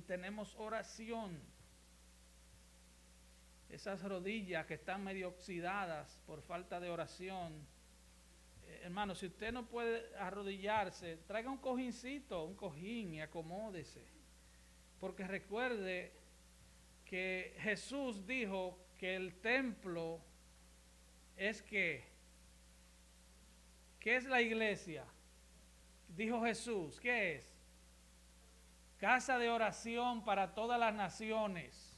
tenemos oración. Esas rodillas que están medio oxidadas por falta de oración. Hermano, si usted no puede arrodillarse, traiga un cojincito, un cojín y acomódese. Porque recuerde que Jesús dijo que el templo es ¿qué es la iglesia? Dijo Jesús, ¿qué es? Casa de oración para todas las naciones.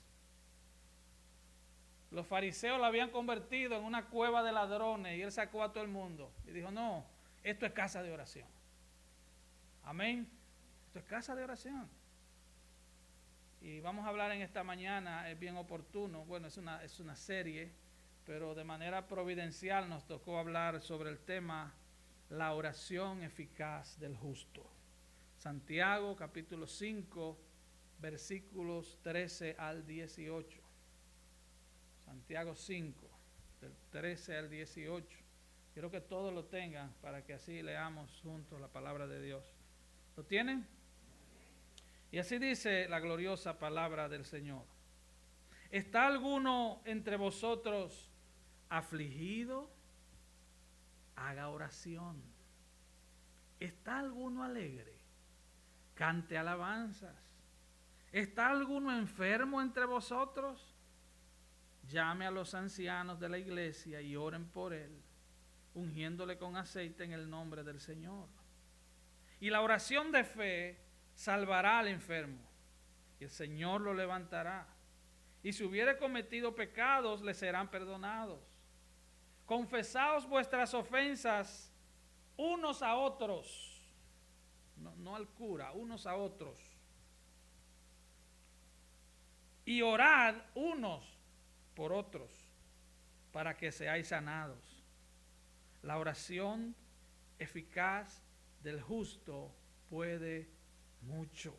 Los fariseos la habían convertido en una cueva de ladrones y él sacó a todo el mundo y dijo, no, esto es casa de oración. Amén. Esto es casa de oración. Y vamos a hablar en esta mañana, es bien oportuno, bueno, es una serie, pero de manera providencial nos tocó hablar sobre el tema la oración eficaz del justo. Santiago capítulo 5, versículos 13 al 18. Santiago 5, del 13 al 18. Quiero que todos lo tengan para que así leamos juntos la palabra de Dios. ¿Lo tienen? Y así dice la gloriosa palabra del Señor. ¿Está alguno entre vosotros afligido? Haga oración. ¿Está alguno alegre? Cante alabanzas. ¿Está alguno enfermo entre vosotros? Llame a los ancianos de la iglesia y oren por él, ungiéndole con aceite en el nombre del Señor. Y la oración de fe salvará al enfermo, y el Señor lo levantará. Y si hubiere cometido pecados, le serán perdonados. Confesaos vuestras ofensas unos a otros, no al cura, unos a otros. Y orad unos por otros, para que seáis sanados. La oración eficaz del justo puede mucho.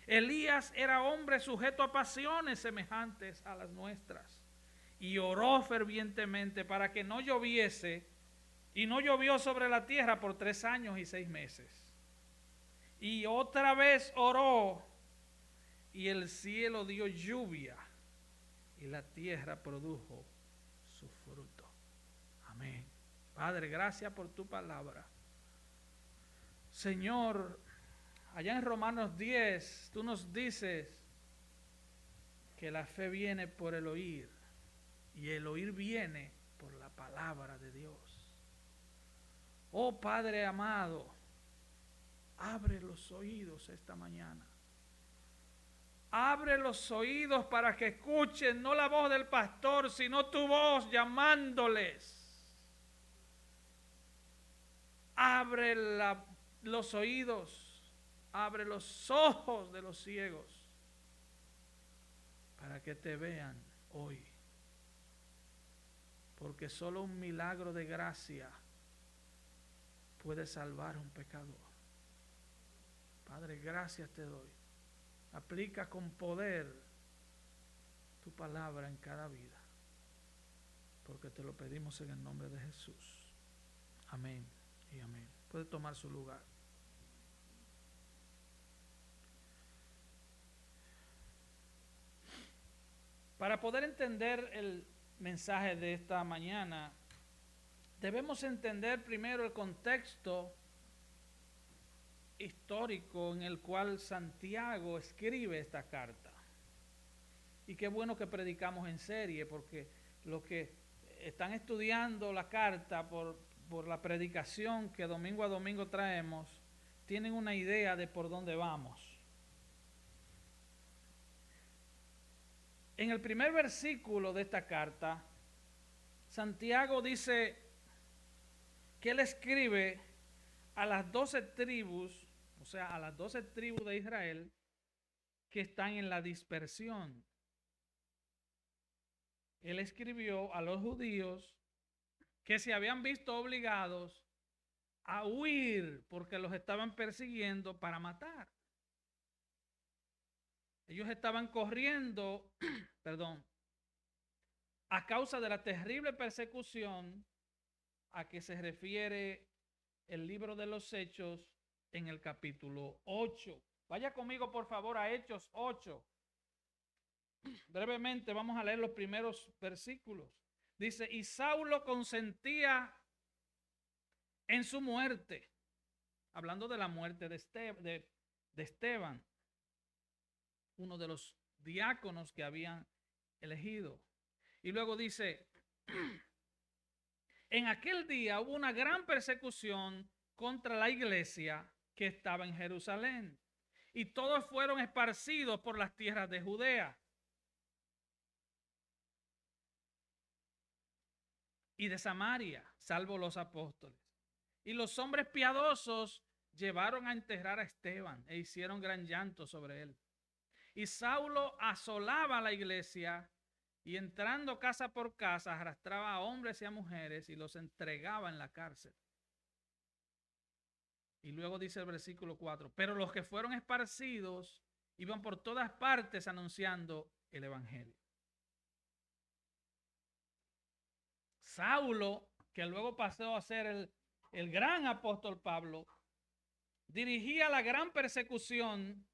Elías era hombre sujeto a pasiones semejantes a las nuestras, y oró fervientemente para que no lloviese, y no llovió sobre la tierra por 3 años y 6 meses. Y otra vez oró, y el cielo dio lluvia, y la tierra produjo su fruto. Amén. Padre, gracias por tu palabra. Señor, allá en Romanos 10, tú nos dices que la fe viene por el oír, y el oír viene por la palabra de Dios. Oh Padre amado, abre los oídos esta mañana. Abre los oídos para que escuchen no la voz del pastor, sino tu voz llamándoles. Abre los oídos, abre los ojos de los ciegos para que te vean hoy. Porque solo un milagro de gracia puede salvar a un pecador. Padre, gracias te doy. Aplica con poder tu palabra en cada vida, porque te lo pedimos en el nombre de Jesús. Amén y amén. Puede tomar su lugar. Para poder entender el mensaje de esta mañana, debemos entender primero el contexto histórico en el cual Santiago escribe esta carta. Y qué bueno que predicamos en serie, porque los que están estudiando la carta por la predicación que domingo a domingo traemos, tienen una idea de por dónde vamos. En el primer versículo de esta carta, Santiago dice que él escribe a las 12 tribus, o sea, a las 12 tribus de Israel que están en la dispersión. Él escribió a los judíos que se habían visto obligados a huir porque los estaban persiguiendo para matar. Ellos estaban corriendo, a causa de la terrible persecución a que se refiere el libro de los Hechos en el capítulo 8. Vaya conmigo, por favor, a Hechos 8. Brevemente vamos a leer los primeros versículos. Dice, y Saulo consentía en su muerte. Hablando de la muerte de Esteban, uno de los diáconos que habían elegido. Y luego dice, en aquel día hubo una gran persecución contra la iglesia que estaba en Jerusalén, y todos fueron esparcidos por las tierras de Judea y de Samaria, salvo los apóstoles. Y los hombres piadosos llevaron a enterrar a Esteban e hicieron gran llanto sobre él. Y Saulo asolaba la iglesia y entrando casa por casa arrastraba a hombres y a mujeres y los entregaba en la cárcel. Y luego dice el versículo 4, pero los que fueron esparcidos iban por todas partes anunciando el evangelio. Saulo, que luego pasó a ser el gran apóstol Pablo, dirigía la gran persecución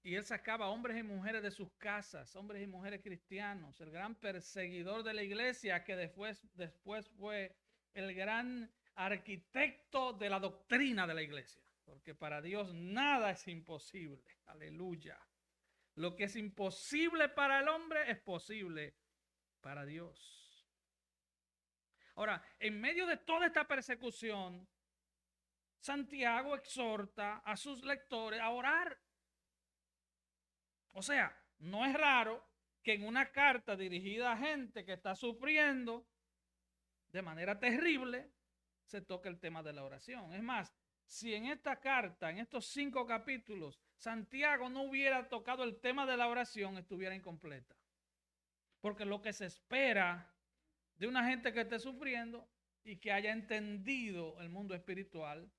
y él sacaba hombres y mujeres de sus casas, hombres y mujeres cristianos, el gran perseguidor de la iglesia que después fue el gran arquitecto de la doctrina de la iglesia, porque para Dios nada es imposible, aleluya. Lo que es imposible para el hombre es posible para Dios. Ahora, en medio de toda esta persecución, Santiago exhorta a sus lectores a orar. O sea, no es raro que en una carta dirigida a gente que está sufriendo de manera terrible, se toque el tema de la oración. Es más, si en esta carta, en estos 5 capítulos, Santiago no hubiera tocado el tema de la oración, estuviera incompleta. Porque lo que se espera de una gente que esté sufriendo y que haya entendido el mundo espiritual,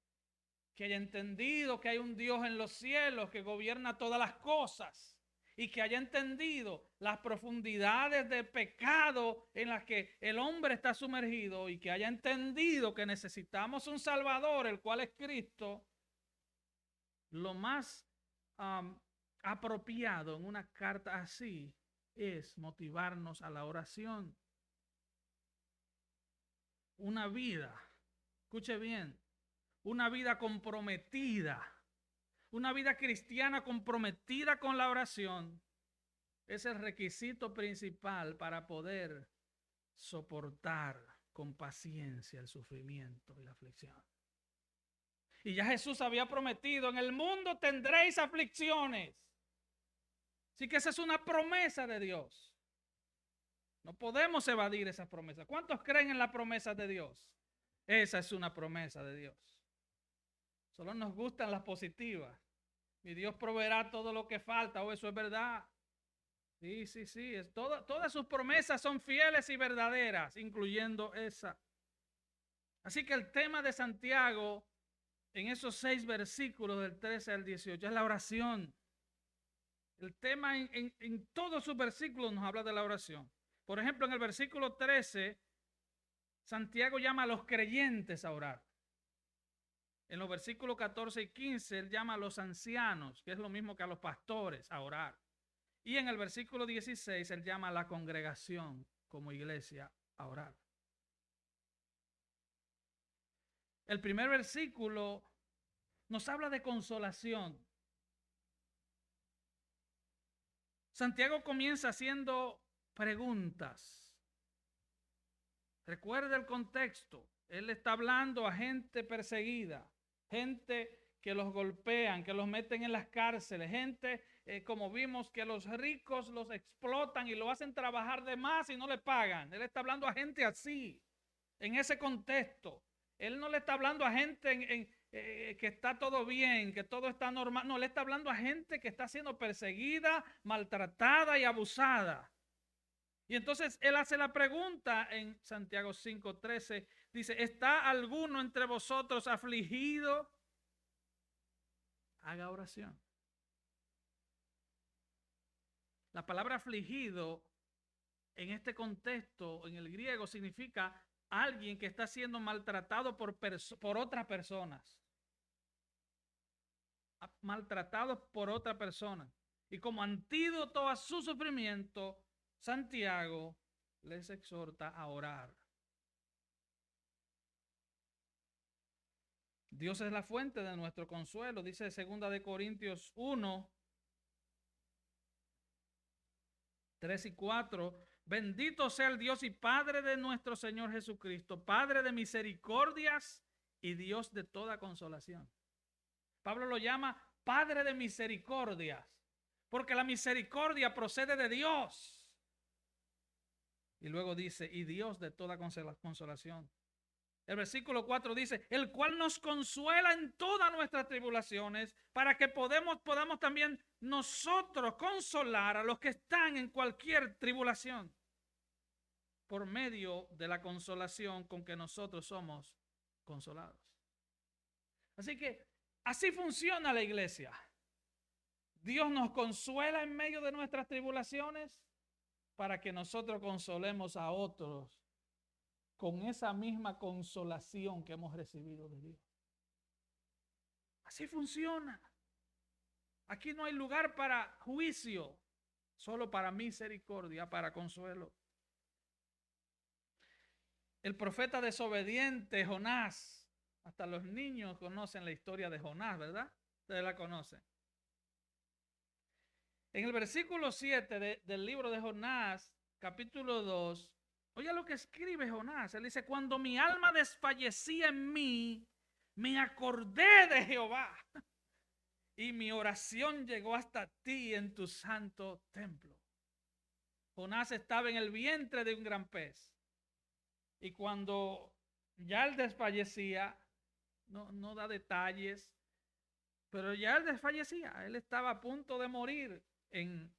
que haya entendido que hay un Dios en los cielos que gobierna todas las cosas, y que haya entendido las profundidades de pecado en las que el hombre está sumergido, y que haya entendido que necesitamos un Salvador, el cual es Cristo, lo más apropiado en una carta así es motivarnos a la oración. Una vida, escuche bien, una vida comprometida, una vida cristiana comprometida con la oración es el requisito principal para poder soportar con paciencia el sufrimiento y la aflicción. Y ya Jesús había prometido, en el mundo tendréis aflicciones. Así que esa es una promesa de Dios. No podemos evadir esa promesa. ¿Cuántos creen en la promesa de Dios? Esa es una promesa de Dios. Solo nos gustan las positivas. Mi Dios proveerá todo lo que falta. Oh, eso es verdad. Sí. Todas sus promesas son fieles y verdaderas, incluyendo esa. Así que el tema de Santiago en esos 6 versículos del 13 al 18 es la oración. El tema en todos sus versículos nos habla de la oración. Por ejemplo, en el versículo 13, Santiago llama a los creyentes a orar. En los versículos 14 y 15, él llama a los ancianos, que es lo mismo que a los pastores, a orar. Y en el versículo 16, él llama a la congregación como iglesia a orar. El primer versículo nos habla de consolación. Santiago comienza haciendo preguntas. Recuerda el contexto. Él está hablando a gente perseguida, gente que los golpean, que los meten en las cárceles, gente, como vimos, que los ricos los explotan y lo hacen trabajar de más y no le pagan. Él está hablando a gente así, en ese contexto. Él no le está hablando a gente que está todo bien, que todo está normal. No, le está hablando a gente que está siendo perseguida, maltratada y abusada. Y entonces él hace la pregunta en Santiago 5:13. Dice, ¿está alguno entre vosotros afligido? Haga oración. La palabra afligido en este contexto, en el griego, significa alguien que está siendo maltratado por otras personas. maltratados por otra persona. Y como antídoto a su sufrimiento, Santiago les exhorta a orar. Dios es la fuente de nuestro consuelo, dice 2 de Corintios 1, 3 y 4. Bendito sea el Dios y Padre de nuestro Señor Jesucristo, Padre de misericordias y Dios de toda consolación. Pablo lo llama Padre de misericordias, porque la misericordia procede de Dios. Y luego dice, y Dios de toda consolación. El versículo 4 dice, el cual nos consuela en todas nuestras tribulaciones, para que podamos también nosotros consolar a los que están en cualquier tribulación, por medio de la consolación con que nosotros somos consolados. Así que así funciona la iglesia. Dios nos consuela en medio de nuestras tribulaciones para que nosotros consolemos a otros con esa misma consolación que hemos recibido de Dios. Así funciona. Aquí no hay lugar para juicio, solo para misericordia, para consuelo. El profeta desobediente, Jonás, hasta los niños conocen la historia de Jonás, ¿verdad? Ustedes la conocen. En el versículo 7 del libro de Jonás, capítulo 2, oye lo que escribe Jonás. Él dice, cuando mi alma desfallecía en mí, me acordé de Jehová y mi oración llegó hasta ti en tu santo templo. Jonás estaba en el vientre de un gran pez y cuando ya él desfallecía, no da detalles, pero ya él desfallecía, él estaba a punto de morir en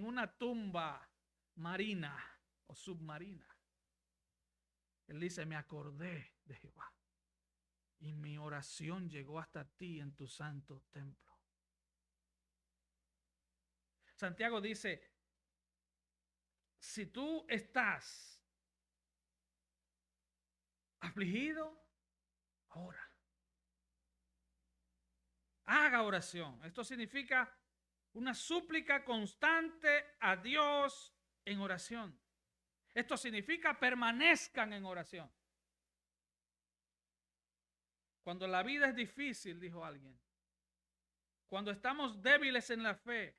una tumba marina o submarina. Él dice, me acordé de Jehová y mi oración llegó hasta ti en tu santo templo. Santiago dice, si tú estás afligido, ora. Haga oración. Esto significa una súplica constante a Dios en oración. Esto significa permanezcan en oración. Cuando la vida es difícil, dijo alguien, cuando estamos débiles en la fe,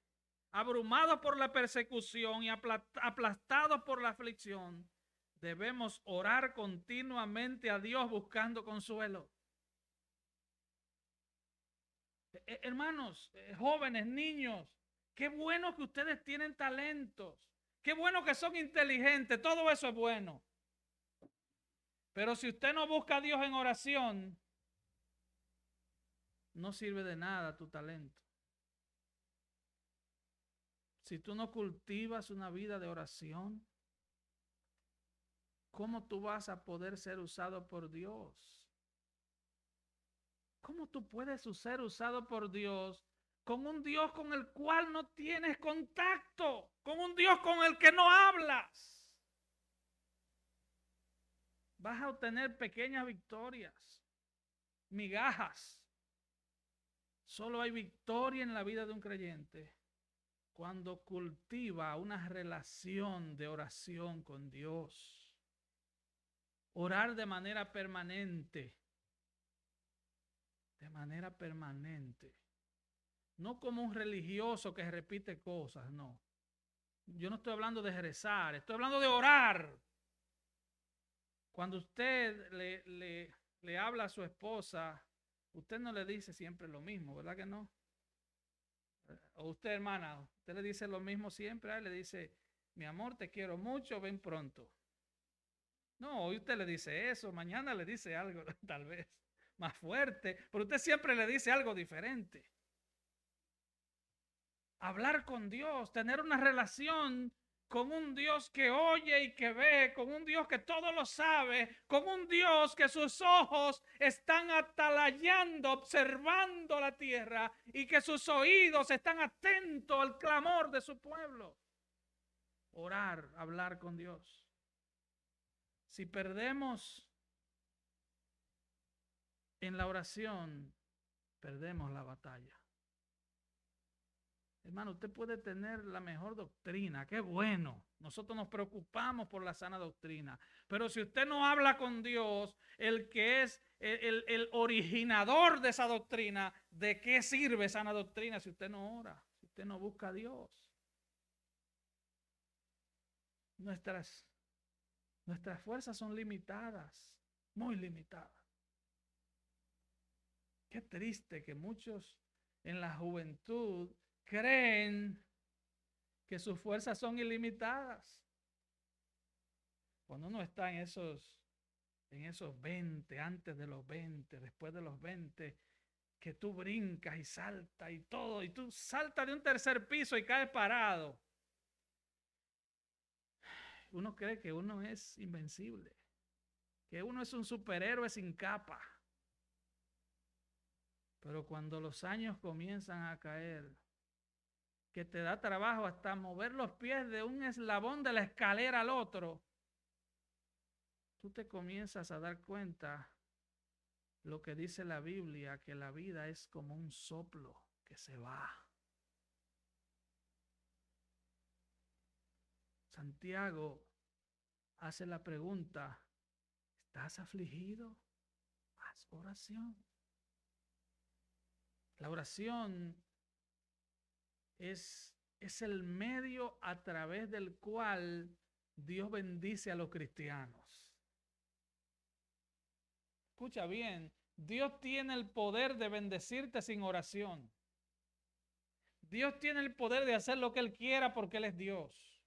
abrumados por la persecución y aplastados por la aflicción, debemos orar continuamente a Dios buscando consuelo. Hermanos, jóvenes, niños, qué bueno que ustedes tienen talentos, qué bueno que son inteligentes, todo eso es bueno. Pero si usted no busca a Dios en oración, no sirve de nada tu talento. Si tú no cultivas una vida de oración, ¿cómo tú vas a poder ser usado por Dios? ¿Cómo tú puedes ser usado por Dios con un Dios con el cual no tienes contacto? Con un Dios con el que no hablas. Vas a obtener pequeñas victorias, migajas. Solo hay victoria en la vida de un creyente cuando cultiva una relación de oración con Dios. Orar de manera permanente. De manera permanente. No como un religioso que repite cosas, no. Yo no estoy hablando de rezar, estoy hablando de orar. Cuando usted le habla a su esposa, usted no le dice siempre lo mismo, ¿verdad que no? O usted, hermana, usted le dice lo mismo siempre, le dice, mi amor, te quiero mucho, ven pronto. No, hoy usted le dice eso, mañana le dice algo, tal vez más fuerte, pero usted siempre le dice algo diferente. Hablar con Dios, tener una relación con un Dios que oye y que ve, con un Dios que todo lo sabe, con un Dios que sus ojos están atalayando, observando la tierra y que sus oídos están atentos al clamor de su pueblo. Orar, hablar con Dios. Si perdemos en la oración, perdemos la batalla. Hermano, usted puede tener la mejor doctrina, qué bueno. Nosotros nos preocupamos por la sana doctrina. Pero si usted no habla con Dios, el que es el originador de esa doctrina, ¿de qué sirve sana doctrina si usted no ora? Si usted no busca a Dios. Nuestras fuerzas son limitadas, muy limitadas. Qué triste que muchos en la juventud creen que sus fuerzas son ilimitadas. Cuando uno está en esos 20, antes de los 20, después de los 20, que tú brincas y saltas y todo, y tú saltas de un tercer piso y caes parado. Uno cree que uno es invencible, que uno es un superhéroe sin capa. Pero cuando los años comienzan a caer, que te da trabajo hasta mover los pies de un eslabón de la escalera al otro, tú te comienzas a dar cuenta lo que dice la Biblia, que la vida es como un soplo que se va. Santiago hace la pregunta, ¿estás afligido? Haz oración. La oración es el medio a través del cual Dios bendice a los cristianos. Escucha bien, Dios tiene el poder de bendecirte sin oración. Dios tiene el poder de hacer lo que Él quiera porque Él es Dios.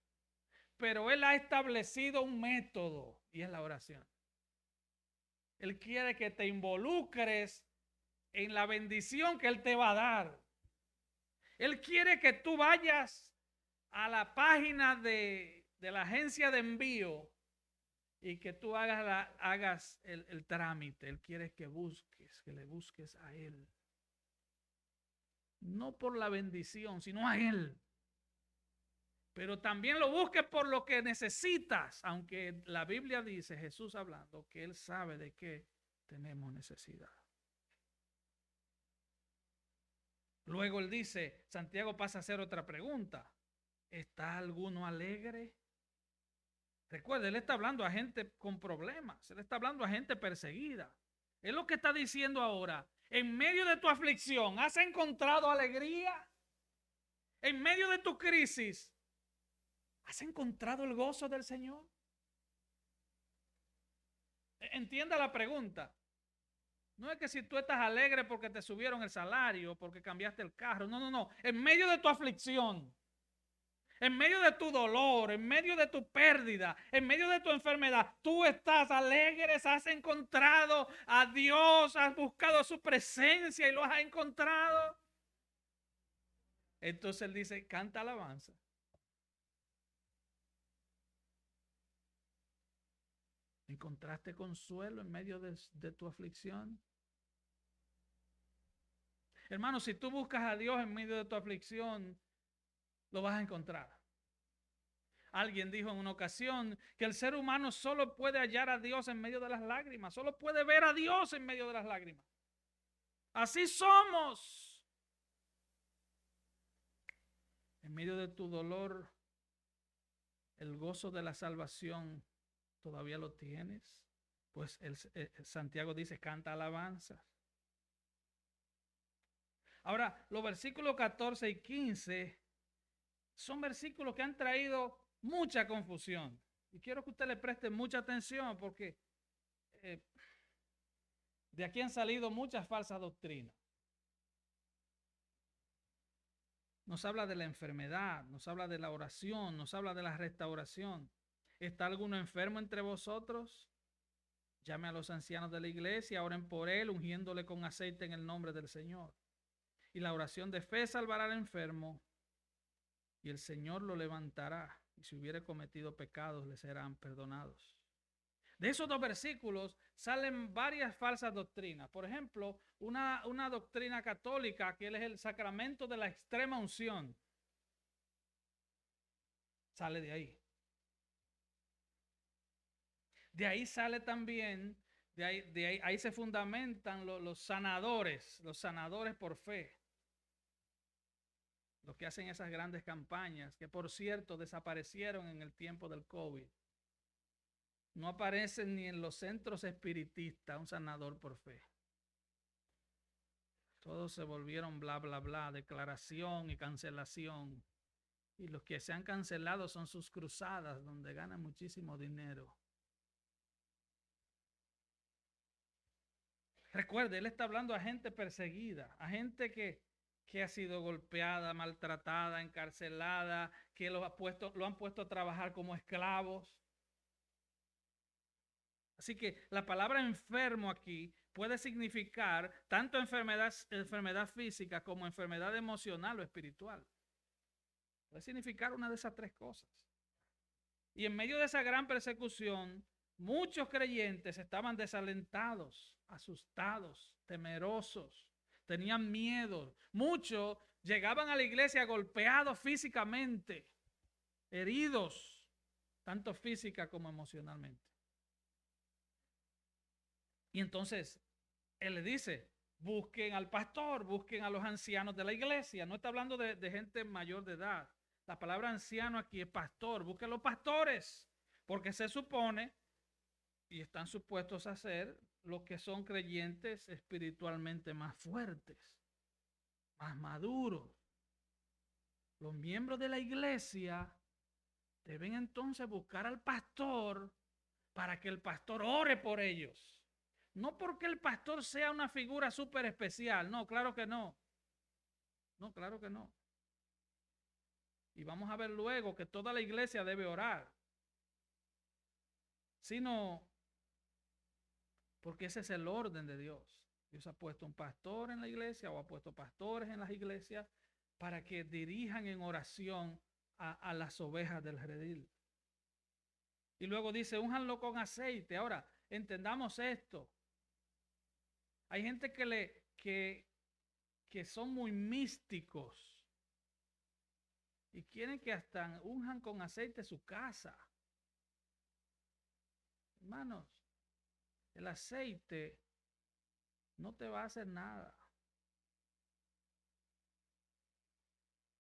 Pero Él ha establecido un método y es la oración. Él quiere que te involucres en la bendición que Él te va a dar. Él quiere que tú vayas a la página de la agencia de envío y que tú hagas el trámite. Él quiere que le busques a Él. No por la bendición, sino a Él. Pero también lo busques por lo que necesitas, aunque la Biblia dice, Jesús hablando, que Él sabe de qué tenemos necesidad. Luego Él dice, Santiago pasa a hacer otra pregunta. ¿Está alguno alegre? Recuerde, Él está hablando a gente con problemas, Él está hablando a gente perseguida. Es lo que está diciendo ahora. En medio de tu aflicción, ¿has encontrado alegría? En medio de tu crisis, ¿has encontrado el gozo del Señor? Entienda la pregunta. No es que si tú estás alegre porque te subieron el salario, porque cambiaste el carro. No. En medio de tu aflicción, en medio de tu dolor, en medio de tu pérdida, en medio de tu enfermedad, tú estás alegre, has encontrado a Dios, has buscado su presencia y lo has encontrado. Entonces Él dice, canta alabanza. ¿Encontraste consuelo en medio de tu aflicción? Hermano, si tú buscas a Dios en medio de tu aflicción, lo vas a encontrar. Alguien dijo en una ocasión que el ser humano solo puede hallar a Dios en medio de las lágrimas, solo puede ver a Dios en medio de las lágrimas. Así somos. En medio de tu dolor, el gozo de la salvación todavía lo tienes. Pues Santiago dice, canta alabanzas. Ahora, los versículos 14 y 15 son versículos que han traído mucha confusión. Y quiero que usted le preste mucha atención porque de aquí han salido muchas falsas doctrinas. Nos habla de la enfermedad, nos habla de la oración, nos habla de la restauración. ¿Está alguno enfermo entre vosotros? Llame a los ancianos de la iglesia, oren por él, ungiéndole con aceite en el nombre del Señor. Y la oración de fe salvará al enfermo, y el Señor lo levantará, y si hubiere cometido pecados, le serán perdonados. De esos dos versículos salen varias falsas doctrinas. Por ejemplo, una doctrina católica que es el sacramento de la extrema unción. Sale de ahí. De ahí sale también, ahí se fundamentan los sanadores por fe. los que hacen esas grandes campañas, que por cierto desaparecieron en el tiempo del COVID. No aparecen ni en los centros espiritistas, un sanador por fe. Todos se volvieron bla, bla, bla, declaración y cancelación. Y los que se han cancelado son sus cruzadas, donde ganan muchísimo dinero. Recuerde, él está hablando a gente perseguida, a gente que ha sido golpeada, maltratada, encarcelada, que lo han puesto a trabajar como esclavos. Así que la palabra enfermo aquí puede significar tanto enfermedad física como enfermedad emocional o espiritual. Puede significar una de esas tres cosas. Y en medio de esa gran persecución, muchos creyentes estaban desalentados, asustados, temerosos, tenían miedo. Muchos llegaban a la iglesia golpeados físicamente, heridos, tanto física como emocionalmente. Y entonces él le dice, busquen al pastor, busquen a los ancianos de la iglesia. No está hablando de gente mayor de edad. La palabra anciano aquí es pastor. Busquen los pastores, porque se supone y están supuestos a ser los que son creyentes espiritualmente más fuertes, más maduros. Los miembros de la iglesia deben entonces buscar al pastor para que el pastor ore por ellos. No porque el pastor sea una figura súper especial, no, claro que no. No, claro que no. Y vamos a ver luego que toda la iglesia debe orar. Sino porque ese es el orden de Dios. Dios ha puesto un pastor en la iglesia o ha puesto pastores en las iglesias para que dirijan en oración a las ovejas del redil. Y luego dice, únjanlo con aceite. Ahora, entendamos esto. Hay gente que son muy místicos y quieren que hasta unjan con aceite su casa. Hermanos, el aceite no te va a hacer nada.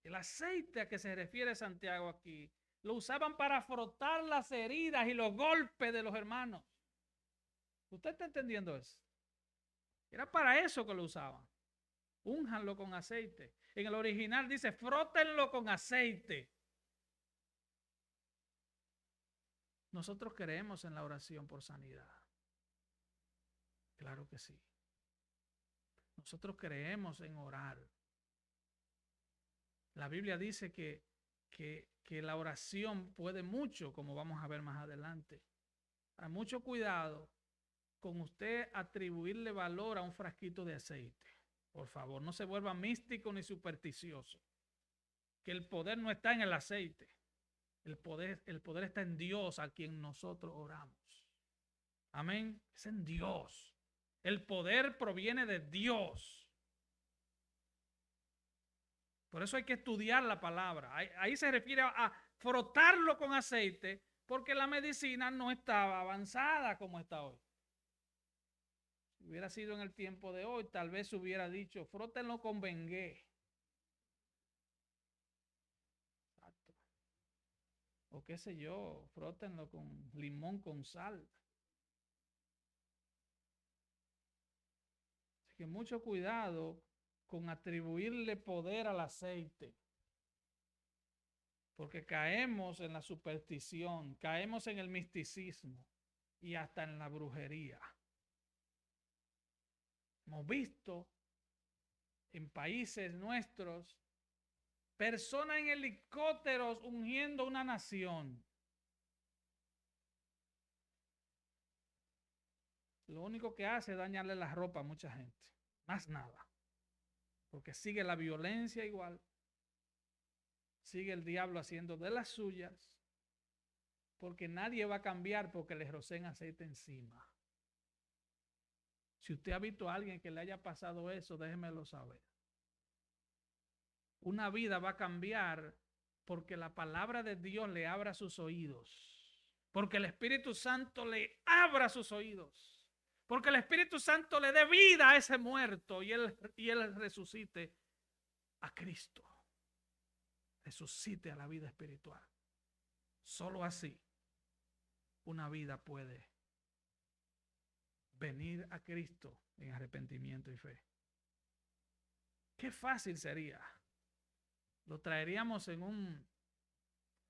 El aceite a que se refiere Santiago aquí, lo usaban para frotar las heridas y los golpes de los hermanos. ¿Usted está entendiendo eso? Era para eso que lo usaban. Únjanlo con aceite. En el original dice, frótenlo con aceite. Nosotros creemos en la oración por sanidad. Claro que sí. Nosotros creemos en orar. La Biblia dice que la oración puede mucho, como vamos a ver más adelante. Hay mucho cuidado con usted atribuirle valor a un frasquito de aceite. Por favor, no se vuelva místico ni supersticioso. Que el poder no está en el aceite. El poder está en Dios a quien nosotros oramos. Amén. Es en Dios. El poder proviene de Dios. Por eso hay que estudiar la palabra. Ahí se refiere a frotarlo con aceite, porque la medicina no estaba avanzada como está hoy. Si hubiera sido en el tiempo de hoy, tal vez hubiera dicho, frótenlo con Bengué. Exacto. O qué sé yo, frótenlo con limón con sal. Así que mucho cuidado con atribuirle poder al aceite. Porque caemos en la superstición, caemos en el misticismo y hasta en la brujería. Hemos visto en países nuestros personas en helicópteros ungiendo una nación. Lo único que hace es dañarle la ropa a mucha gente. Más nada. Porque sigue la violencia igual. Sigue el diablo haciendo de las suyas. Porque nadie va a cambiar porque le rocen aceite encima. Si usted ha visto a alguien que le haya pasado eso, déjemelo saber. Una vida va a cambiar porque la palabra de Dios le abra sus oídos. Porque el Espíritu Santo le abra sus oídos. Porque el Espíritu Santo le dé vida a ese muerto y él resucite a Cristo. resucite a la vida espiritual. Solo así una vida puede venir a Cristo en arrepentimiento y fe. Qué fácil sería. Lo traeríamos en un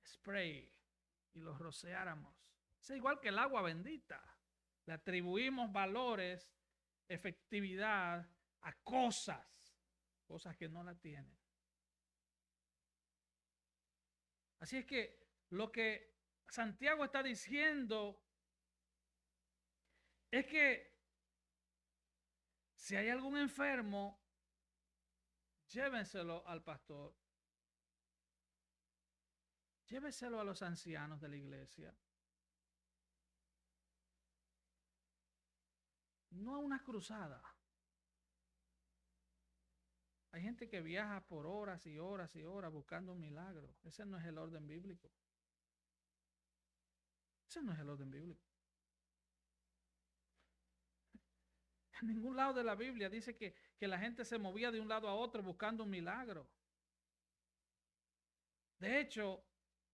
spray y lo rociáramos. Es igual que el agua bendita. Le atribuimos valores, efectividad a cosas que no la tienen. Así es que lo que Santiago está diciendo es que si hay algún enfermo, llévenselo al pastor. Lléveselo a los ancianos de la iglesia. No a una cruzada. Hay gente que viaja por horas y horas y horas buscando un milagro. Ese no es el orden bíblico. Ese no es el orden bíblico. En ningún lado de la Biblia dice que la gente se movía de un lado a otro buscando un milagro. De hecho,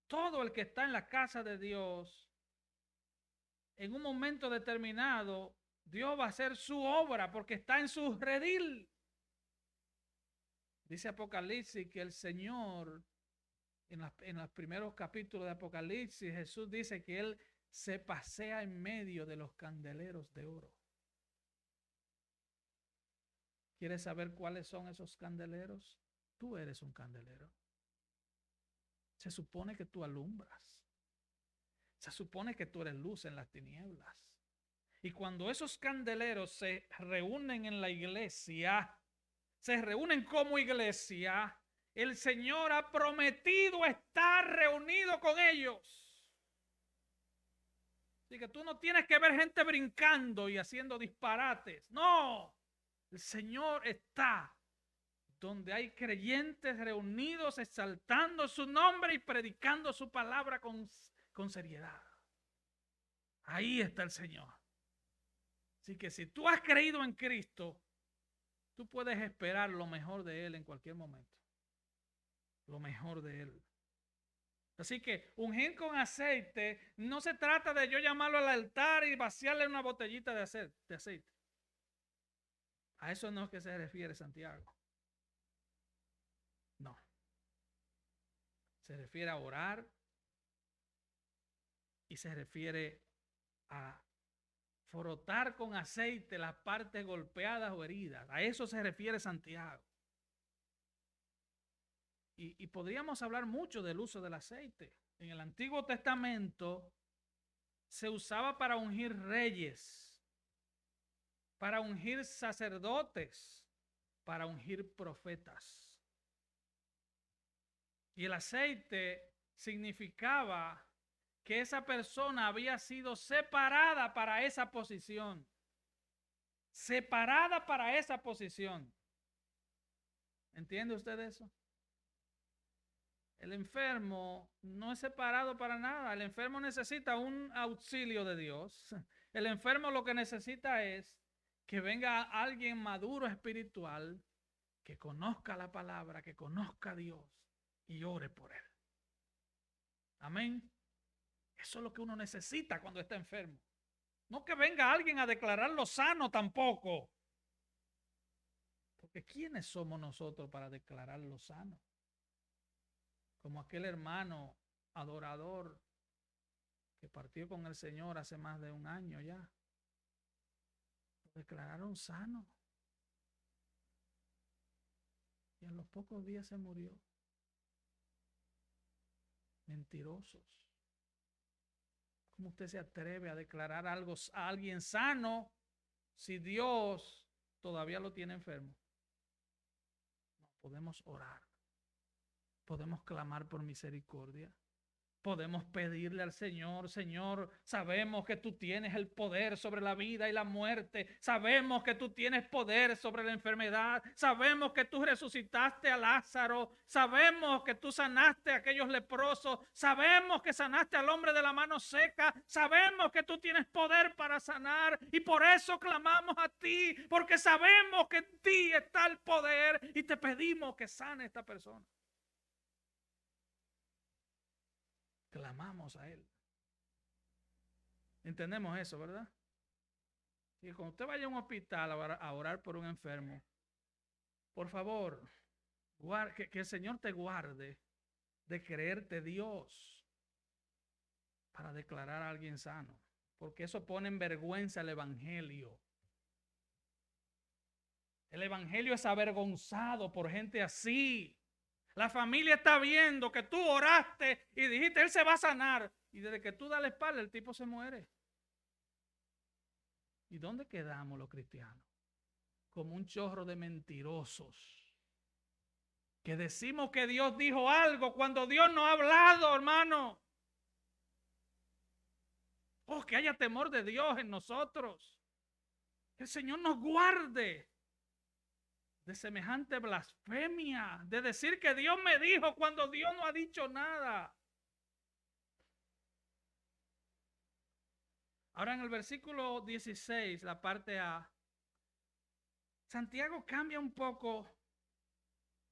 todo el que está en la casa de Dios, en un momento determinado, Dios va a hacer su obra porque está en su redil. Dice Apocalipsis que el Señor, en los primeros capítulos de Apocalipsis, Jesús dice que Él se pasea en medio de los candeleros de oro. ¿Quieres saber cuáles son esos candeleros? Tú eres un candelero. Se supone que tú alumbras. Se supone que tú eres luz en las tinieblas. Y cuando esos candeleros se reúnen en la iglesia, se reúnen como iglesia, el Señor ha prometido estar reunido con ellos. Así que tú no tienes que ver gente brincando y haciendo disparates. No, el Señor está donde hay creyentes reunidos exaltando su nombre y predicando su palabra con seriedad. Ahí está el Señor. Así que si tú has creído en Cristo, tú puedes esperar lo mejor de Él en cualquier momento. Lo mejor de Él. Así que ungir con aceite no se trata de yo llamarlo al altar y vaciarle una botellita de aceite. A eso no es que se refiere Santiago. No. Se refiere a orar y se refiere a frotar con aceite las partes golpeadas o heridas. A eso se refiere Santiago. Y podríamos hablar mucho del uso del aceite. En el Antiguo Testamento se usaba para ungir reyes, para ungir sacerdotes, para ungir profetas. Y el aceite significaba que esa persona había sido separada para esa posición. Separada para esa posición. ¿Entiende usted eso? El enfermo no es separado para nada. El enfermo necesita un auxilio de Dios. El enfermo lo que necesita es que venga alguien maduro espiritual, que conozca la palabra, que conozca a Dios y ore por él. Amén. Eso es lo que uno necesita cuando está enfermo. No que venga alguien a declararlo sano tampoco. Porque ¿quiénes somos nosotros para declararlo sano? Como aquel hermano adorador que partió con el Señor hace más de un año ya. Lo declararon sano. Y en los pocos días se murió. Mentirosos. ¿Cómo usted se atreve a declarar algo a alguien sano si Dios todavía lo tiene enfermo? No, podemos orar. Podemos clamar por misericordia. Podemos pedirle al Señor, Señor, sabemos que tú tienes el poder sobre la vida y la muerte. Sabemos que tú tienes poder sobre la enfermedad. Sabemos que tú resucitaste a Lázaro. Sabemos que tú sanaste a aquellos leprosos. Sabemos que sanaste al hombre de la mano seca. Sabemos que tú tienes poder para sanar. Y por eso clamamos a ti, porque sabemos que en ti está el poder y te pedimos que sane a esta persona. clamamos a Él. Entendemos eso, ¿verdad? Y cuando usted vaya a un hospital a orar por un enfermo, por favor, que el Señor te guarde de creerte Dios para declarar a alguien sano, porque eso pone en vergüenza el evangelio. El evangelio es avergonzado por gente así. La familia está viendo que tú oraste y dijiste, él se va a sanar. Y desde que tú das la espalda, el tipo se muere. ¿Y dónde quedamos los cristianos? Como un chorro de mentirosos. Que decimos que Dios dijo algo cuando Dios no ha hablado, hermano. Oh, que haya temor de Dios en nosotros. Que el Señor nos guarde de semejante blasfemia, de decir que Dios me dijo cuando Dios no ha dicho nada. Ahora en el versículo 16, la parte A, Santiago cambia un poco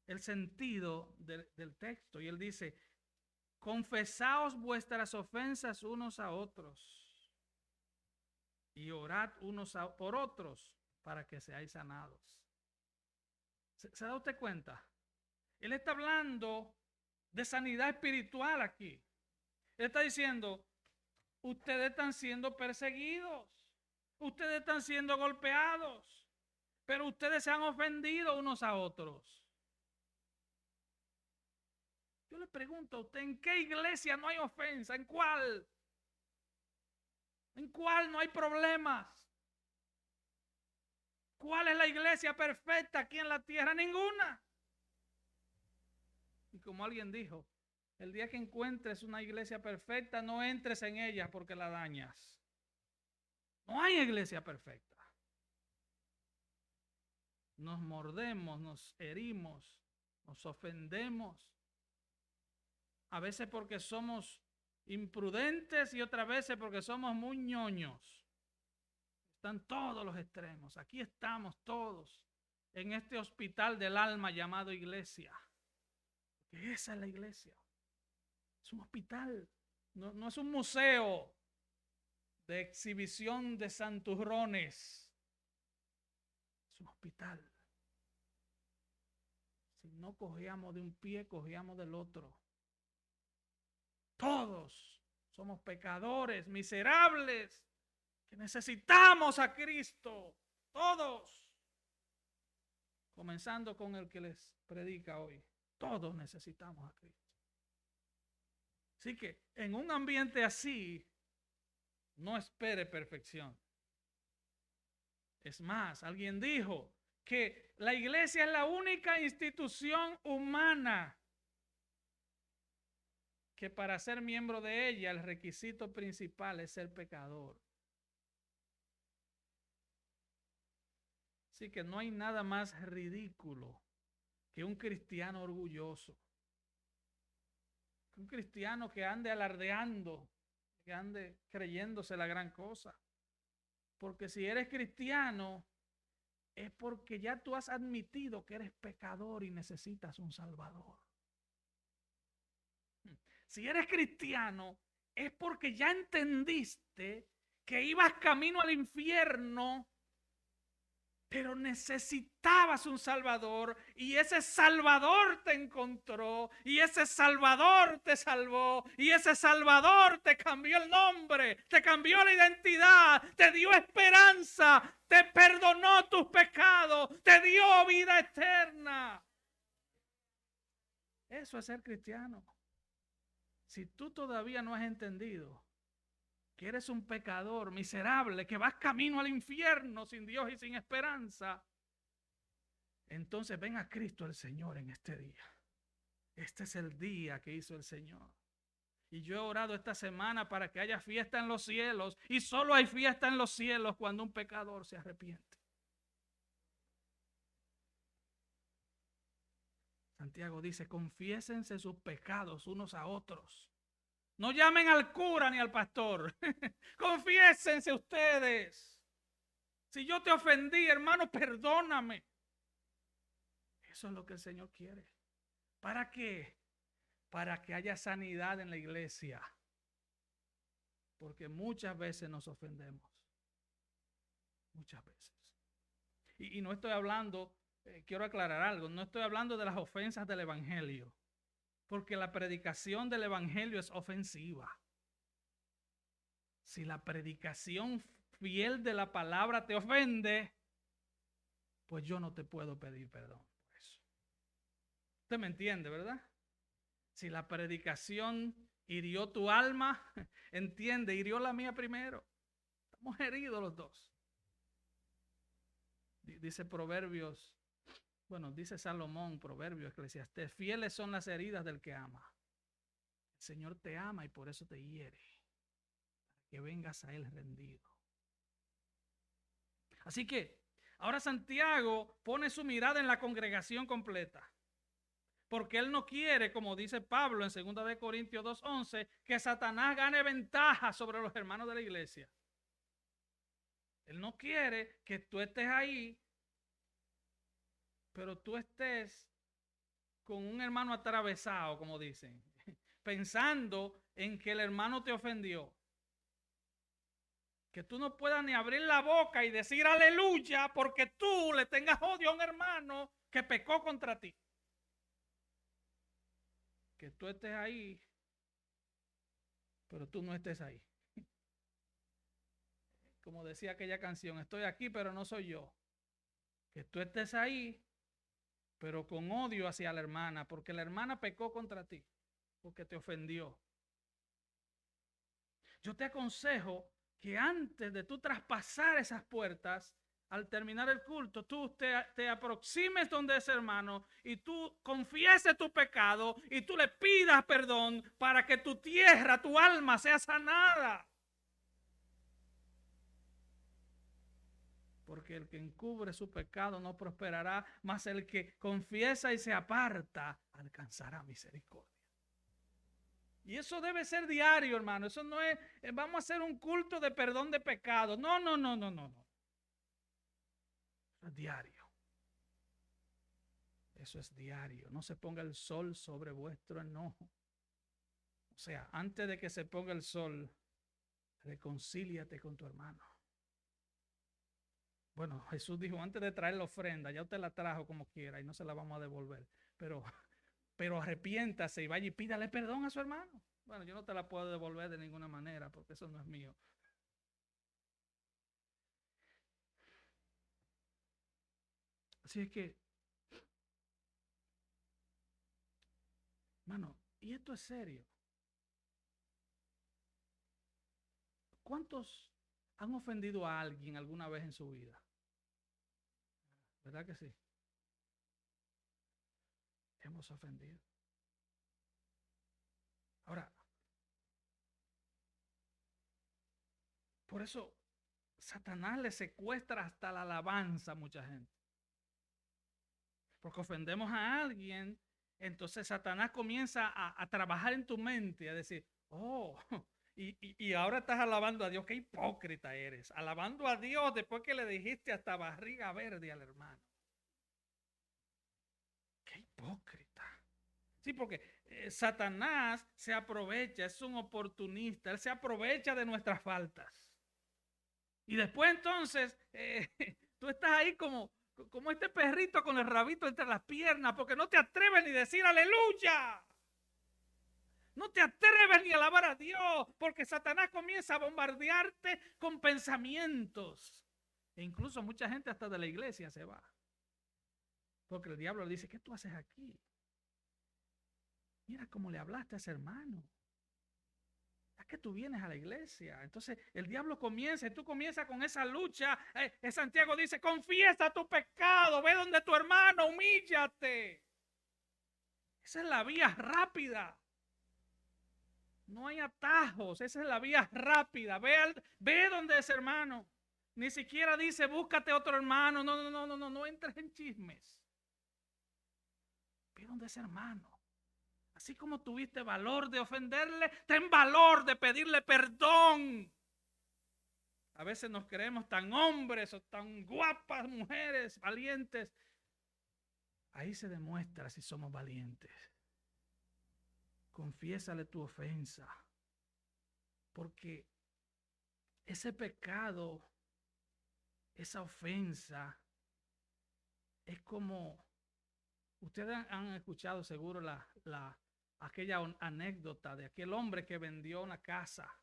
el sentido del texto y él dice, confesaos vuestras ofensas unos a otros y orad unos por otros para que seáis sanados. ¿Se da usted cuenta? Él está hablando de sanidad espiritual aquí. Él está diciendo, ustedes están siendo perseguidos, ustedes están siendo golpeados, pero ustedes se han ofendido unos a otros. Yo le pregunto a usted, ¿en qué iglesia no hay ofensa? ¿En cuál? ¿En cuál no hay problemas? ¿Cuál es la iglesia perfecta aquí en la tierra? Ninguna. Y como alguien dijo, el día que encuentres una iglesia perfecta, no entres en ella porque la dañas. No hay iglesia perfecta. Nos mordemos, nos herimos, nos ofendemos. A veces porque somos imprudentes y otras veces porque somos muy ñoños. Están todos los extremos. Aquí estamos todos en este hospital del alma llamado iglesia. Porque esa es la iglesia. Es un hospital. No es un museo de exhibición de santurrones. Es un hospital. Si no cogíamos de un pie, cogíamos del otro. Todos somos pecadores, miserables, que necesitamos a Cristo. Todos. Comenzando con el que les predica hoy. Todos necesitamos a Cristo. Así que en un ambiente así, no espere perfección. Es más, alguien dijo que la iglesia es la única institución humana que para ser miembro de ella el requisito principal es ser pecador. Así que no hay nada más ridículo que un cristiano orgulloso. Que un cristiano que ande alardeando, que ande creyéndose la gran cosa. Porque si eres cristiano, es porque ya tú has admitido que eres pecador y necesitas un salvador. Si eres cristiano, es porque ya entendiste que ibas camino al infierno, pero necesitabas un salvador y ese salvador te encontró y ese salvador te salvó y ese salvador te cambió el nombre, te cambió la identidad, te dio esperanza, te perdonó tus pecados, te dio vida eterna. Eso es ser cristiano. Si tú todavía no has entendido que eres un pecador miserable, que vas camino al infierno sin Dios y sin esperanza, entonces ven a Cristo el Señor en este día. Este es el día que hizo el Señor. Y yo he orado esta semana para que haya fiesta en los cielos, y solo hay fiesta en los cielos cuando un pecador se arrepiente. Santiago dice, confiésense sus pecados unos a otros. No llamen al cura ni al pastor. Confiésense ustedes. Si yo te ofendí, hermano, perdóname. Eso es lo que el Señor quiere. ¿Para qué? para que haya sanidad en la iglesia. Porque muchas veces nos ofendemos. Muchas veces. Y no estoy hablando, quiero aclarar algo, no estoy hablando de las ofensas del evangelio. Porque la predicación del evangelio es ofensiva. Si la predicación fiel de la palabra te ofende, pues yo no te puedo pedir perdón por eso. Usted me entiende, ¿verdad? Si la predicación hirió tu alma, entiende, hirió la mía primero. Estamos heridos los dos. Dice Proverbios, bueno, dice Salomón, Proverbios, Eclesiastés, fieles son las heridas del que ama. El Señor te ama y por eso te hiere, para que vengas a Él rendido. Así que ahora Santiago pone su mirada en la congregación completa. Porque él no quiere, como dice Pablo en 2 Corintios 2:11, que Satanás gane ventaja sobre los hermanos de la iglesia. Él no quiere que tú estés ahí, pero tú estés con un hermano atravesado, como dicen, pensando en que el hermano te ofendió. Que tú no puedas ni abrir la boca y decir aleluya porque tú le tengas odio a un hermano que pecó contra ti. Que tú estés ahí, pero tú no estés ahí. Como decía aquella canción, estoy aquí, pero no soy yo. Que tú estés ahí, pero con odio hacia la hermana, porque la hermana pecó contra ti, porque te ofendió. Yo te aconsejo que antes de tú traspasar esas puertas, al terminar el culto, tú te aproximes donde ese hermano y tú confieses tu pecado y tú le pidas perdón para que tu tierra, tu alma sea sanada. Porque el que encubre su pecado no prosperará, mas el que confiesa y se aparta alcanzará misericordia. Y eso debe ser diario, hermano. Eso no es, vamos a hacer un culto de perdón de pecado. No. Eso es diario. Eso es diario. No se ponga el sol sobre vuestro enojo. O sea, antes de que se ponga el sol, reconcíliate con tu hermano. Bueno, Jesús dijo, antes de traer la ofrenda, ya usted la trajo como quiera y no se la vamos a devolver. Pero arrepiéntase y vaya y pídale perdón a su hermano. Bueno, yo no te la puedo devolver de ninguna manera porque eso no es mío. Así es que, hermano, y esto es serio. ¿Cuántos han ofendido a alguien alguna vez en su vida? ¿Verdad que sí? Hemos ofendido. Ahora, por eso Satanás le secuestra hasta la alabanza a mucha gente. Porque ofendemos a alguien, entonces Satanás comienza a trabajar en tu mente, a decir, oh, y ahora estás alabando a Dios, qué hipócrita eres. Alabando a Dios después que le dijiste hasta barriga verde al hermano. Qué hipócrita. Sí, porque Satanás se aprovecha, es un oportunista, él se aprovecha de nuestras faltas. Y después entonces, tú estás ahí como este perrito con el rabito entre las piernas, porque no te atreves ni a decir aleluya. No te atreves ni a alabar a Dios, porque Satanás comienza a bombardearte con pensamientos. E incluso mucha gente hasta de la iglesia se va. Porque el diablo le dice, ¿qué tú haces aquí? Mira cómo le hablaste a ese hermano. Es que tú vienes a la iglesia. Entonces el diablo comienza y tú comienzas con esa lucha. Santiago dice, confiesa tu pecado, ve donde tu hermano, humíllate. Esa es la vía rápida. No hay atajos, esa es la vía rápida. Ve donde ese hermano. Ni siquiera dice, búscate otro hermano. No entres en chismes. Ve donde ese hermano. Así como tuviste valor de ofenderle, ten valor de pedirle perdón. A veces nos creemos tan hombres o tan guapas mujeres, valientes. Ahí se demuestra si somos valientes. Confiésale tu ofensa. Porque ese pecado, esa ofensa, es como, ustedes han escuchado seguro aquella anécdota de aquel hombre que vendió una casa.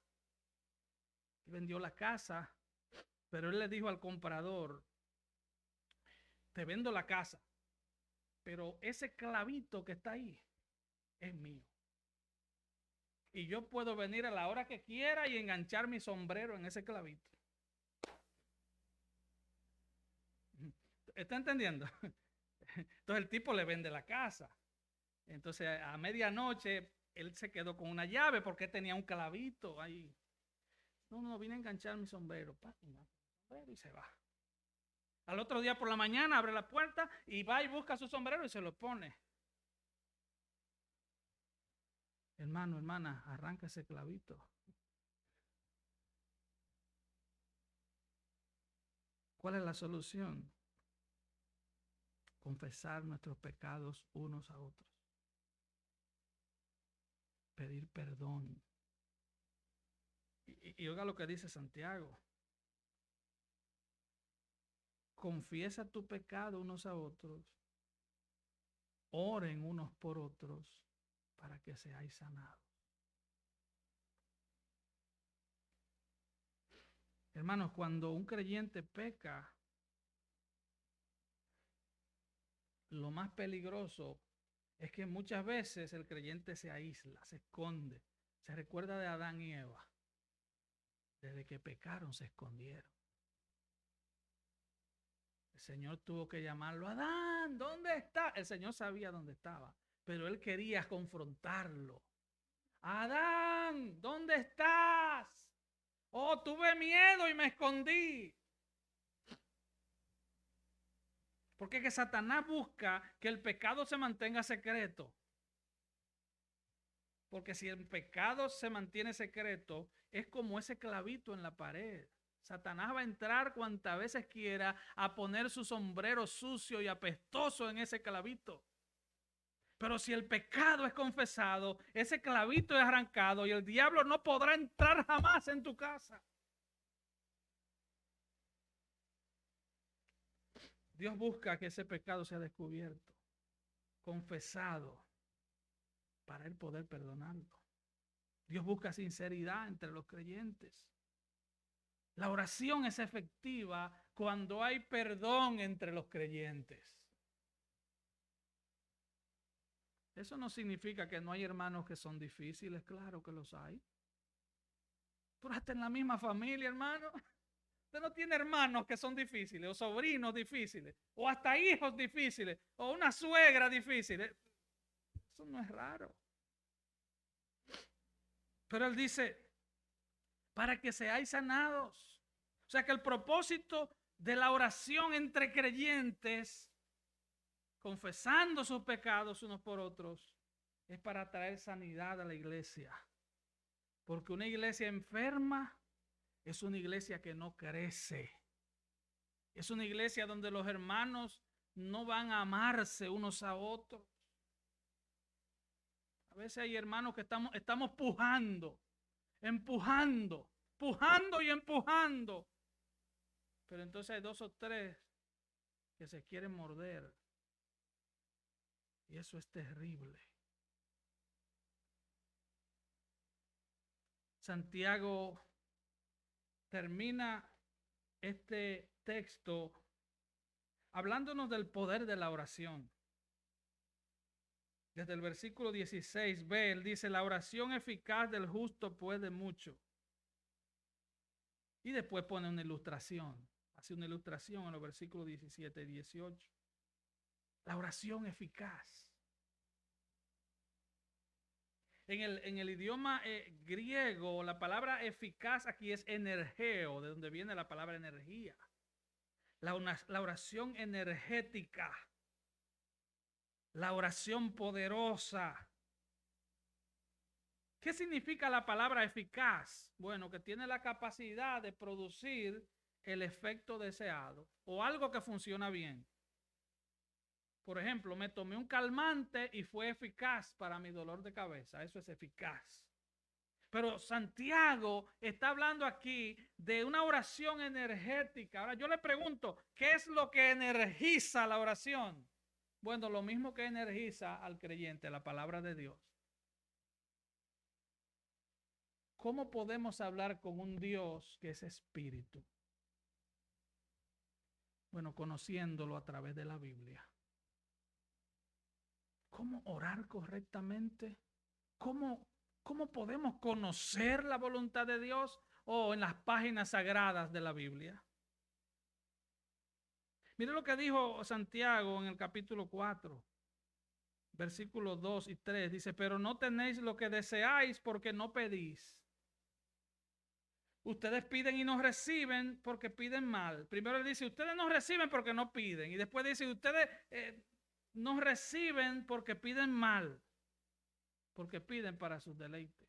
Vendió la casa, pero él le dijo al comprador, te vendo la casa, pero ese clavito que está ahí es mío. Y yo puedo venir a la hora que quiera y enganchar mi sombrero en ese clavito. ¿Está entendiendo? Entonces el tipo le vende la casa. Entonces a medianoche él se quedó con una llave porque tenía un clavito ahí. No, vine a enganchar mi sombrero. Y se va. Al otro día por la mañana abre la puerta y va y busca su sombrero y se lo pone. Hermano, hermana, arranca ese clavito. ¿Cuál es la solución? Confesar nuestros pecados unos a otros. Pedir perdón. Y oiga lo que dice Santiago. Confiesa tu pecado unos a otros. Oren unos por otros para que seáis sanados. Hermanos, cuando un creyente peca, lo más peligroso es que muchas veces el creyente se aísla, se esconde. Se recuerda de Adán y Eva. Desde que pecaron se escondieron. El Señor tuvo que llamarlo, Adán, ¿dónde está? El Señor sabía dónde estaba, pero él quería confrontarlo. Adán, ¿dónde estás? Oh, tuve miedo y me escondí. Porque que Satanás busca que el pecado se mantenga secreto. Porque si el pecado se mantiene secreto, es como ese clavito en la pared. Satanás va a entrar cuantas veces quiera a poner su sombrero sucio y apestoso en ese clavito. Pero si el pecado es confesado, ese clavito es arrancado y el diablo no podrá entrar jamás en tu casa. Dios busca que ese pecado sea descubierto, confesado, para él poder perdonarlo. Dios busca sinceridad entre los creyentes. La oración es efectiva cuando hay perdón entre los creyentes. Eso no significa que no hay hermanos que son difíciles, claro que los hay. Pero hasta en la misma familia, hermano. Usted no tiene hermanos que son difíciles, o sobrinos difíciles, o hasta hijos difíciles, o una suegra difícil. Eso no es raro. Pero él dice, para que seáis sanados. O sea que el propósito de la oración entre creyentes, confesando sus pecados unos por otros, es para traer sanidad a la iglesia. Porque una iglesia enferma es una iglesia que no crece. Es una iglesia donde los hermanos no van a amarse unos a otros. A veces hay hermanos que estamos pujando, empujando y empujando. Pero entonces hay dos o tres que se quieren morder. Y eso es terrible. Santiago termina este texto hablándonos del poder de la oración. Desde el versículo 16b, él dice, la oración eficaz del justo puede mucho. Y después pone una ilustración. Hace una ilustración en los versículos 17 y 18. La oración eficaz. En el idioma griego, la palabra eficaz aquí es energeo, de donde viene la palabra energía. La oración energética. La oración poderosa. ¿Qué significa la palabra eficaz? Bueno, que tiene la capacidad de producir el efecto deseado o algo que funciona bien. Por ejemplo, me tomé un calmante y fue eficaz para mi dolor de cabeza. Eso es eficaz. Pero Santiago está hablando aquí de una oración energética. Ahora yo le pregunto, ¿qué es lo que energiza la oración? Bueno, lo mismo que energiza al creyente, la palabra de Dios. ¿Cómo podemos hablar con un Dios que es espíritu? Bueno, conociéndolo a través de la Biblia. ¿Cómo orar correctamente? ¿Cómo podemos conocer la voluntad de Dios? O en las páginas sagradas de la Biblia. Mire lo que dijo Santiago en el capítulo 4, versículos 2 y 3. Dice, pero no tenéis lo que deseáis porque no pedís. Ustedes piden y no reciben porque piden mal. Primero le dice, ustedes no reciben porque no piden. Y después dice, ustedes no reciben porque piden mal. Porque piden para sus deleites.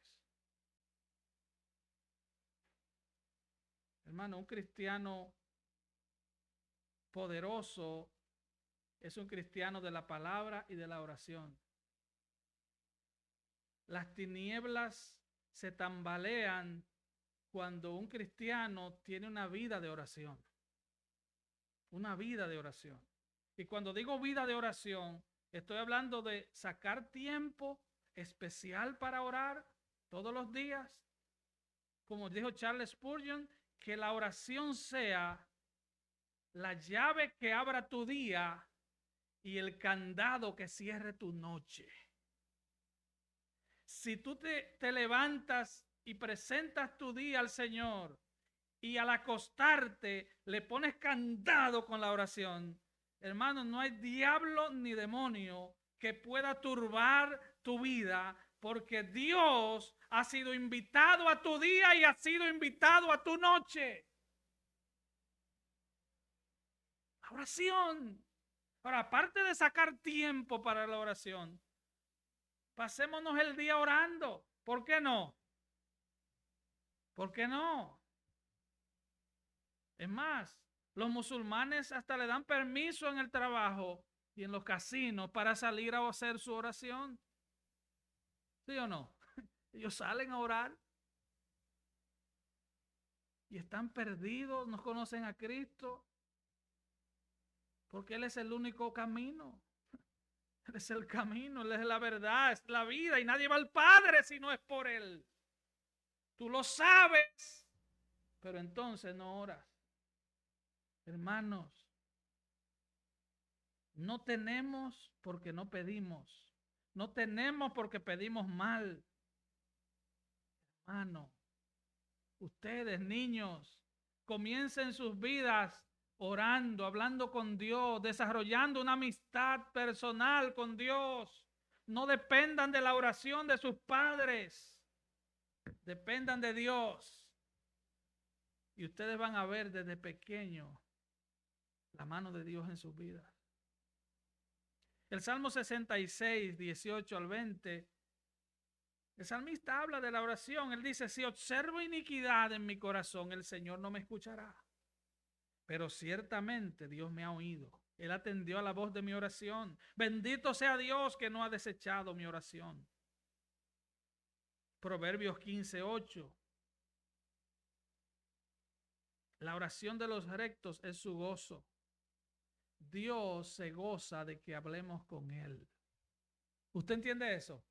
Hermano, un cristiano poderoso es un cristiano de la palabra y de la oración. Las tinieblas se tambalean cuando un cristiano tiene una vida de oración. Una vida de oración. Y cuando digo vida de oración, estoy hablando de sacar tiempo especial para orar todos los días. Como dijo Charles Spurgeon, que la oración sea la llave que abra tu día y el candado que cierre tu noche. Si tú te levantas y presentas tu día al Señor y al acostarte le pones candado con la oración, hermano, no hay diablo ni demonio que pueda turbar tu vida, porque Dios ha sido invitado a tu día y ha sido invitado a tu noche. La oración. Ahora, aparte de sacar tiempo para la oración, pasémonos el día orando. ¿Por qué no? ¿Por qué no? Es más, los musulmanes hasta le dan permiso en el trabajo y en los casinos para salir a hacer su oración. ¿Sí o no? Ellos salen a orar y están perdidos, no conocen a Cristo, porque Él es el único camino. Él es el camino, Él es la verdad, es la vida y nadie va al Padre si no es por Él. Tú lo sabes, pero entonces no oras. Hermanos, no tenemos porque no pedimos. No tenemos porque pedimos mal. Hermano, ustedes niños, comiencen sus vidas orando, hablando con Dios, desarrollando una amistad personal con Dios. No dependan de la oración de sus padres. Dependan de Dios. Y ustedes van a ver desde pequeño la mano de Dios en sus vidas. El Salmo 66, 18 al 20, el salmista habla de la oración. Él dice, si observo iniquidad en mi corazón, el Señor no me escuchará. Pero ciertamente Dios me ha oído. Él atendió a la voz de mi oración. Bendito sea Dios que no ha desechado mi oración. Proverbios 15, 8. La oración de los rectos es su gozo. Dios se goza de que hablemos con Él. ¿Usted entiende eso?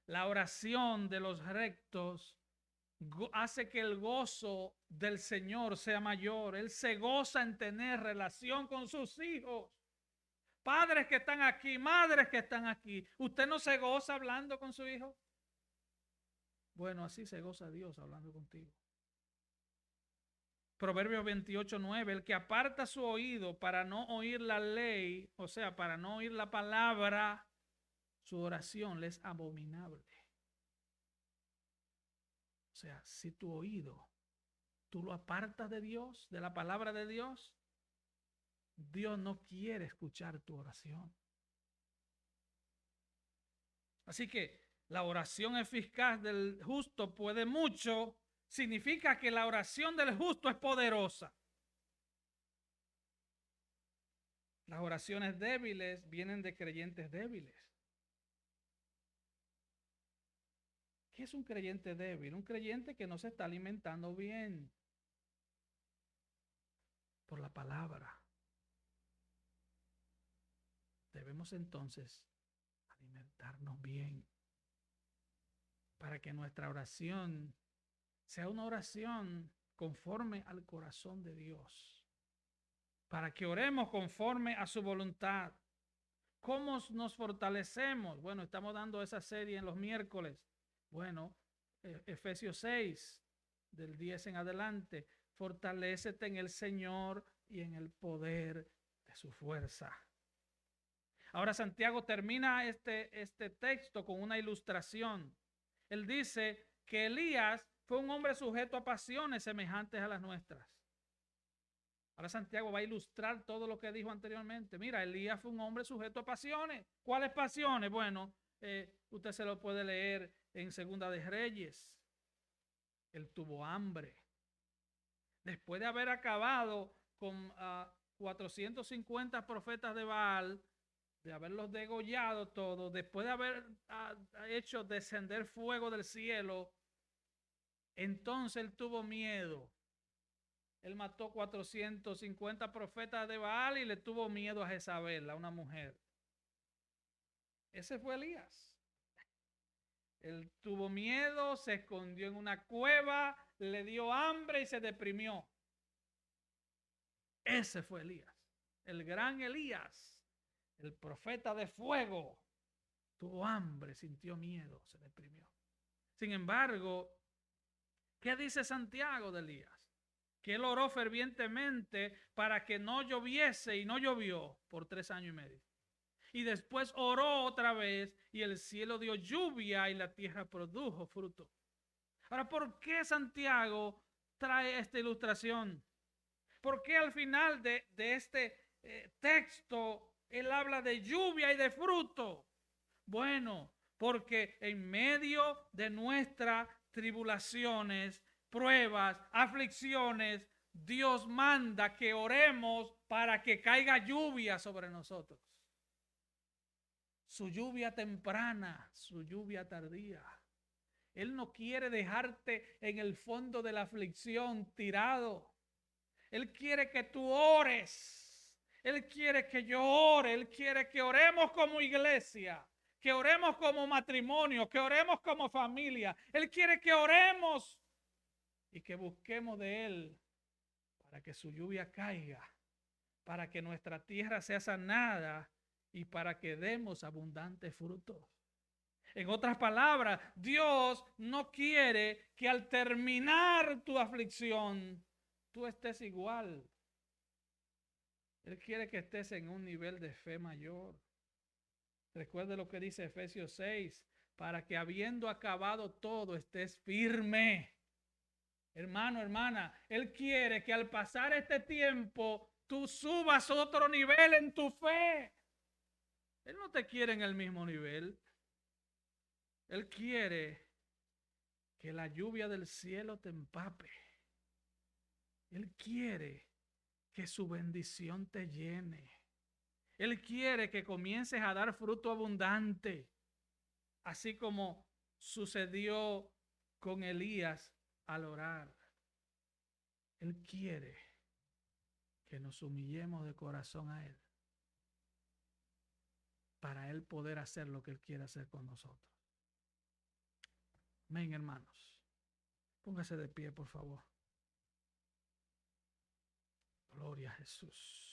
La oración de los rectos hace que el gozo del Señor sea mayor. Él se goza en tener relación con sus hijos. Padres que están aquí, madres que están aquí. ¿Usted no se goza hablando con su hijo? Bueno, así se goza Dios hablando contigo. Proverbios 28, 9, el que aparta su oído para no oír la ley, o sea, para no oír la palabra, su oración le es abominable. O sea, si tu oído, tú lo apartas de Dios, de la palabra de Dios, Dios no quiere escuchar tu oración. Así que la oración eficaz del justo puede mucho, significa que la oración del justo es poderosa. Las oraciones débiles vienen de creyentes débiles. ¿Qué es un creyente débil? Un creyente que no se está alimentando bien por la palabra. Debemos entonces alimentarnos bien para que nuestra oración sea una oración conforme al corazón de Dios. Para que oremos conforme a su voluntad. ¿Cómo nos fortalecemos? Bueno, estamos dando esa serie en los miércoles. Bueno, Efesios 6, del 10 en adelante. Fortalécete en el Señor y en el poder de su fuerza. Ahora Santiago termina este texto con una ilustración. Él dice que Elías fue un hombre sujeto a pasiones semejantes a las nuestras. Ahora Santiago va a ilustrar todo lo que dijo anteriormente. Mira, Elías fue un hombre sujeto a pasiones. ¿Cuáles pasiones? Bueno, usted se lo puede leer en Segunda de Reyes. Él tuvo hambre. Después de haber acabado con 450 profetas de Baal, de haberlos degollado todos, después de haber hecho descender fuego del cielo, entonces él tuvo miedo. Él mató 450 profetas de Baal y le tuvo miedo a Jezabel, a una mujer. Ese fue Elías. Él tuvo miedo, se escondió en una cueva, le dio hambre y se deprimió. Ese fue Elías, el gran Elías, el profeta de fuego. Tuvo hambre, sintió miedo, se deprimió. Sin embargo, ¿qué dice Santiago de Elías? Que él oró fervientemente para que no lloviese y no llovió por 3 años y medio. Y después oró otra vez y el cielo dio lluvia y la tierra produjo fruto. Ahora, ¿por qué Santiago trae esta ilustración? ¿Por qué al final de este texto él habla de lluvia y de fruto? Bueno, porque en medio de nuestras tribulaciones, pruebas, aflicciones, Dios manda que oremos para que caiga lluvia sobre nosotros. Su lluvia temprana, su lluvia tardía. Él no quiere dejarte en el fondo de la aflicción tirado. Él quiere que tú ores. Él quiere que yo ore. Él quiere que oremos como iglesia, que oremos como matrimonio, que oremos como familia. Él quiere que oremos y que busquemos de Él para que su lluvia caiga, para que nuestra tierra sea sanada y para que demos abundantes frutos. En otras palabras, Dios no quiere que al terminar tu aflicción tú estés igual. Él quiere que estés en un nivel de fe mayor. Recuerde lo que dice Efesios 6, para que habiendo acabado todo estés firme. Hermano, hermana, Él quiere que al pasar este tiempo tú subas otro nivel en tu fe. Él no te quiere en el mismo nivel. Él quiere que la lluvia del cielo te empape. Él quiere que su bendición te llene. Él quiere que comiences a dar fruto abundante, así como sucedió con Elías al orar. Él quiere que nos humillemos de corazón a Él, para Él poder hacer lo que Él quiere hacer con nosotros. Amén, hermanos. Póngase de pie, por favor. Gloria a Jesús.